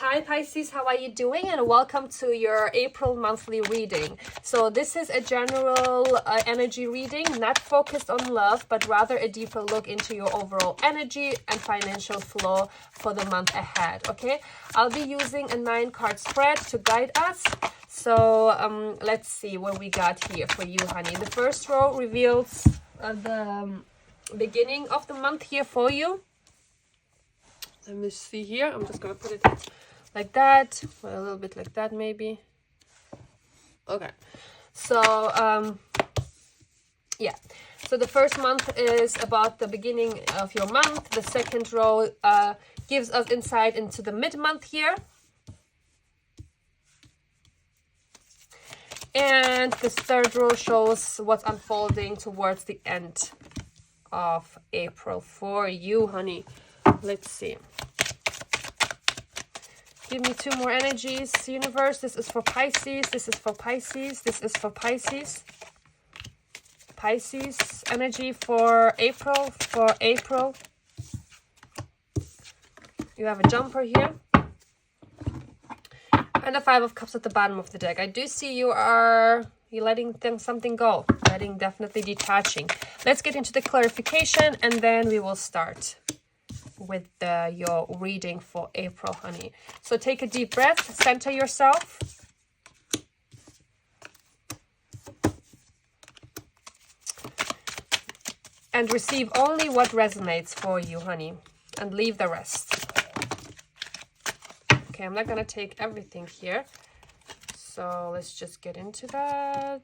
Hi Pisces, how are you doing? And welcome to your April monthly reading. So this is a general energy reading, not focused on love, but rather a deeper look into your overall energy and financial flow for the month ahead, okay? I'll be using a 9-card spread to guide us. So let's see what we got here for you, honey. The first row reveals the beginning of the month here for you. Let me see here. I'm just going to put it like that, or a little bit like that maybe. Okay. So, yeah. So the first month is about the beginning of your month. The second row gives us insight into the mid-month here. And this third row shows what's unfolding towards the end of April for you, honey. Let's see. Give me 2 more energies, universe. This is for Pisces. This is for Pisces. This is for Pisces. Pisces energy for April. For April. You have a jumper here. And the 5 of Cups at the bottom of the deck. I do see you're letting something go. Definitely detaching. Let's get into the clarification and then we will start with your reading for April, honey. So take a deep breath, center yourself. And receive only what resonates for you, honey. And leave the rest. Okay, I'm not going to take everything here. So let's just get into that.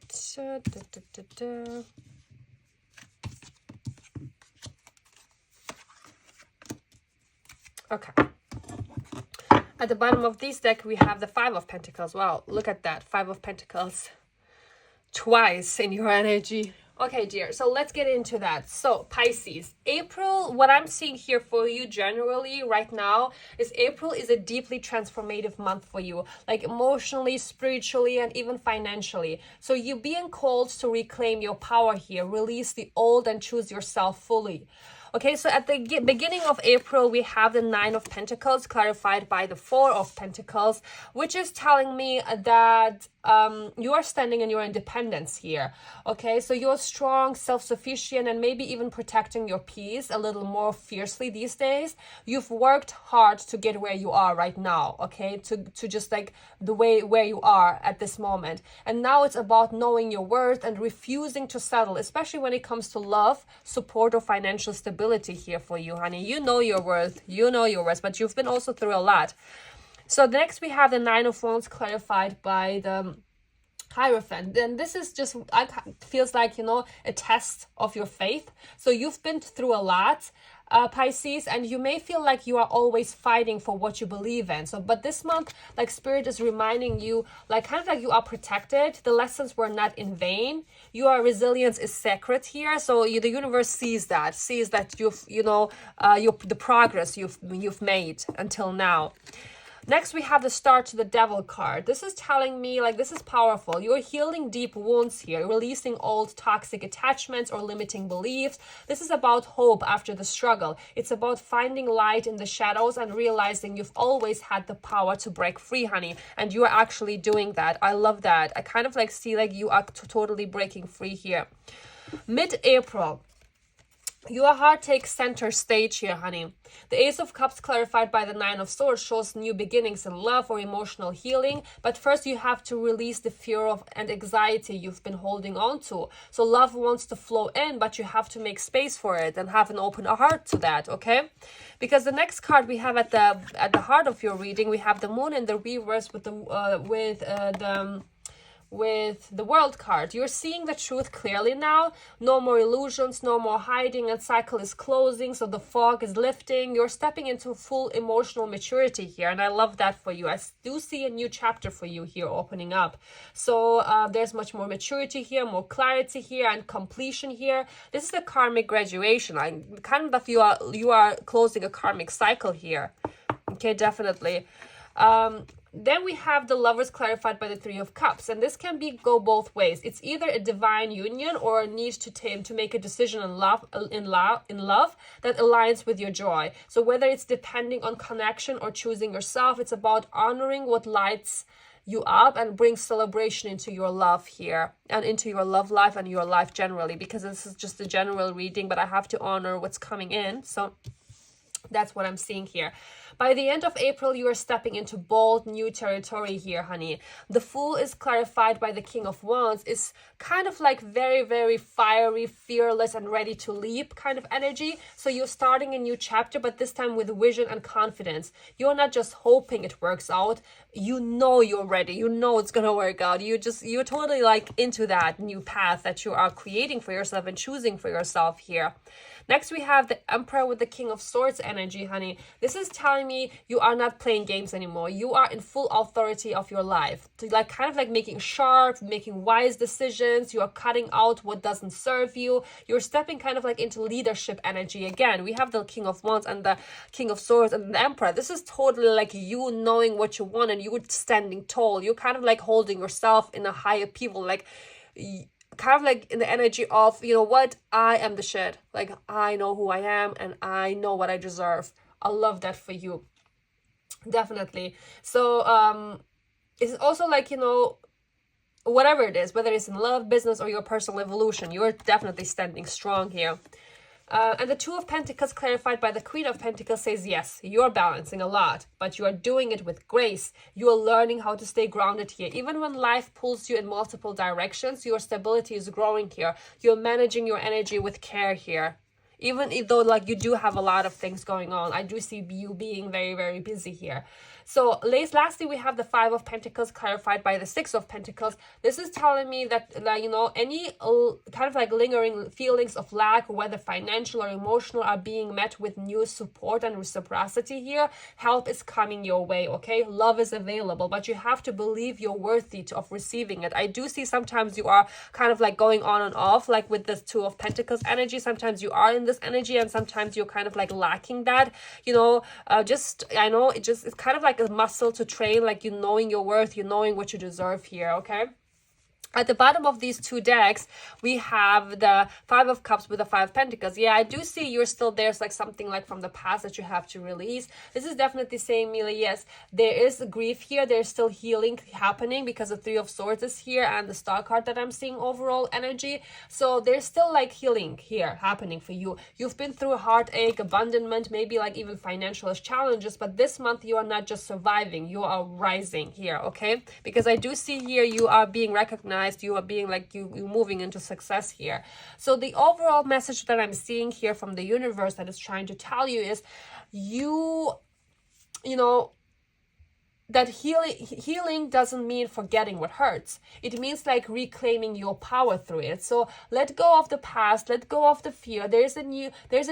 Okay. At the bottom of this deck, we have the 5 of Pentacles. Wow, look at that. 5 of Pentacles. Twice in your energy. Okay, dear. So let's get into that. So Pisces, April, what I'm seeing here for you generally right now is April is a deeply transformative month for you, like emotionally, spiritually, and even financially. So you're being called to reclaim your power here, release the old and choose yourself fully. Okay, so at the beginning of April, we have the 9 of Pentacles clarified by the 4 of Pentacles, which is telling me that you are standing in your independence here. Okay, so you're strong, self-sufficient, and maybe even protecting your peace a little more fiercely these days. You've worked hard to get where you are right now, okay, to just like the way where you are at this moment. And now it's about knowing your worth and refusing to settle, especially when it comes to love, support, or financial stability here for you, honey. You know your worth, but you've been also through a lot. So next we have the 9 of Wands clarified by the Hierophant. And this is just, feels like, you know, a test of your faith. So you've been through a lot, Pisces, and you may feel like you are always fighting for what you believe in. So, but this month, like Spirit is reminding you, like kind of like you are protected. The lessons were not in vain. Your resilience is sacred here. So the universe sees that you've, you know, the progress you've made until now. Next, we have the Star to the Devil card. This is telling me, like, this is powerful. You're healing deep wounds here, releasing old toxic attachments or limiting beliefs. This is about hope after the struggle. It's about finding light in the shadows and realizing you've always had the power to break free, honey. And you are actually doing that. I love that. I kind of like see like you are totally breaking free here. Mid-April. Your heart takes center stage here, honey. The Ace of Cups clarified by the 9 of Swords shows new beginnings in love or emotional healing. But first you have to release the fear of and anxiety you've been holding on to. So love wants to flow in, but you have to make space for it and have an open heart to that, okay? Because the next card we have at the heart of your reading, we have the Moon in the reverse with the World card. You're seeing the truth clearly now. No more illusions, no more hiding, and cycle is closing, so the fog is lifting. You're stepping into full emotional maturity here, and I love that for you. I do see a new chapter for you here opening up. So there's much more maturity here, more clarity here, and completion here. This is a karmic graduation. Kind of you are closing a karmic cycle here. Okay, definitely. Then we have the Lovers clarified by the Three of Cups, and this can go both ways. It's either a divine union or a need to make a decision in love that aligns with your joy. So whether it's depending on connection or choosing yourself, it's about honoring what lights you up and brings celebration into your love here and into your love life and your life generally, because this is just a general reading, but I have to honor what's coming in. So that's what I'm seeing here. By the end of April, you are stepping into bold new territory here, honey. The Fool is clarified by the King of Wands. Is kind of like very, very fiery, fearless, and ready to leap kind of energy. So you're starting a new chapter, but this time with vision and confidence. You're not just hoping it works out. You know you're ready. You know it's gonna work out. You're totally like into that new path that you are creating for yourself and choosing for yourself here. Next, we have the Emperor with the King of Swords energy, honey. This is telling me you are not playing games anymore. You are in full authority of your life. Like kind of like making sharp, making wise decisions. You are cutting out what doesn't serve you. You're stepping kind of like into leadership energy again. We have the King of Wands and the King of Swords and the Emperor. This is totally like you knowing what you want and you standing tall. You're kind of like holding yourself in a high upheaval, like kind of like in the energy of, you know what, I am the shit. Like, I know who I am and I know what I deserve. I love that for you. Definitely. So it's also like, you know, whatever it is, whether it's in love, business, or your personal evolution, you're definitely standing strong here. And the Two of Pentacles clarified by the Queen of Pentacles says, yes, you're balancing a lot, but you are doing it with grace. You are learning how to stay grounded here. Even when life pulls you in multiple directions, your stability is growing here. You're managing your energy with care here. Even though like you do have a lot of things going on, I do see you being very, very busy here. So lastly, we have the Five of Pentacles clarified by the Six of Pentacles. This is telling me that, you know, any kind of like lingering feelings of lack, whether financial or emotional, are being met with new support and reciprocity here. Help is coming your way, okay? Love is available, but you have to believe you're worthy of receiving it. I do see sometimes you are kind of like going on and off, like with this Two of Pentacles energy. Sometimes you are in this energy and sometimes you're kind of like lacking that, you know. I know it's kind of like a muscle to train, like you knowing your worth, you knowing what you deserve here, okay? At the bottom of these two decks, we have the Five of Cups with the Five of Pentacles. Yeah, I do see you're still there's like something like from the past that you have to release. This is definitely saying, Mila, yes, there is grief here. There's still healing happening because the Three of Swords is here and the Star card that I'm seeing overall energy. So there's still like healing here happening for you. You've been through a heartache, abandonment, maybe like even financial challenges, but this month you are not just surviving, you are rising here, okay? Because I do see here you are being recognized. You are being like you moving into success here. So the overall message that I'm seeing here from the universe that is trying to tell you is you know, that healing doesn't mean forgetting what hurts. It means like reclaiming your power through it. So let go of the past, let go of the fear. There's a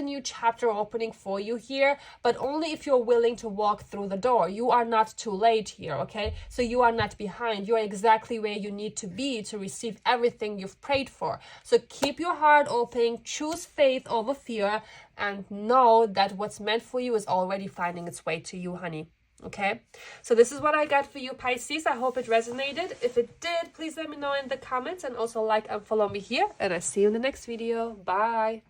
new chapter opening for you here, but only if you're willing to walk through the door. You are not too late here, okay? So you are not behind. You're exactly where you need to be to receive everything you've prayed for. So keep your heart open, choose faith over fear, and know that what's meant for you is already finding its way to you, honey. Okay, so this is what I got for you, Pisces. I hope it resonated. If it did, please let me know in the comments and also like and follow me here. And I'll see you in the next video. Bye.